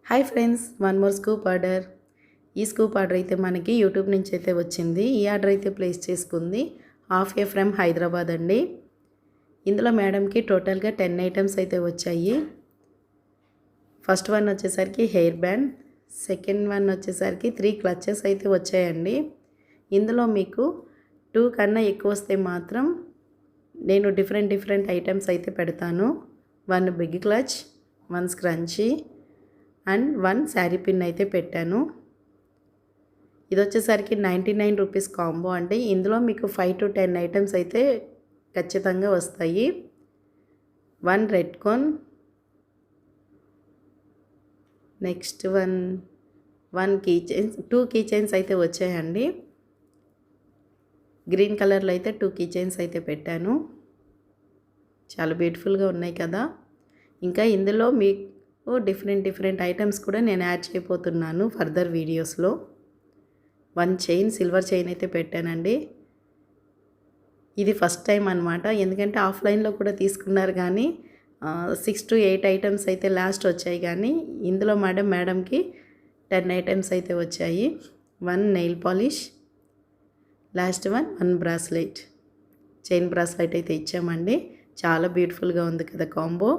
Hi friends, one more scoop order. ఈ scoop order అయితే మనకి యూట్యూబ్ నుంచి అయితే వచ్చింది. ఈ ఆర్డర్ అయితే ప్లేస్ చేసుకుంది హాఫ్ ఏ ఫ్రమ్ హైదరాబాద్ అండి. ఇందులో మేడంకి టోటల్గా 10 ఐటమ్స్ అయితే వచ్చాయి. ఫస్ట్ వన్ వచ్చేసరికి హెయిర్ బ్యాండ్, సెకండ్ వన్ వచ్చేసరికి 3 క్లచెస్ అయితే వచ్చాయండి. ఇందులో మీకు 2 కన్నా ఎక్కువ వస్తే మాత్రం నేను డిఫరెంట్ ఐటమ్స్ అయితే పెడతాను. 1 big clutch, 1 scrunchie and 1 sari pin అయితే పెట్టాను. ఇది వచ్చేసరికి 99 రూపీస్ కాంబో అండి. ఇందులో మీకు 5 to 10 ఐటమ్స్ అయితే ఖచ్చితంగా వస్తాయి. 1 red cone, next 1 key chains, 2 key chains అయితే వచ్చాయండి. గ్రీన్ కలర్లో అయితే 2 కీ చైన్స్ అయితే పెట్టాను. చాలా బ్యూటిఫుల్గా ఉన్నాయి కదా. ఇంకా ఇందులో మీకు డిఫరెంట్ ఐటమ్స్ కూడా నేను యాడ్ చేయబోతున్నాను ఫర్దర్ వీడియోస్లో. 1 చైన్, సిల్వర్ చైన్ అయితే పెట్టానండి. ఇది ఫస్ట్ టైం అనమాట. ఎందుకంటే ఆఫ్లైన్లో కూడా తీసుకున్నారు కానీ 6 to 8 ఐటమ్స్ అయితే లాస్ట్ వచ్చాయి. కానీ ఇందులో మేడంకి 10 ఐటమ్స్ అయితే వచ్చాయి. 1 nail polish, last 1 bracelet, chain bracelet అయితే ఇచ్చామండి. చాలా బ్యూటిఫుల్గా ఉంది కదా కాంబో.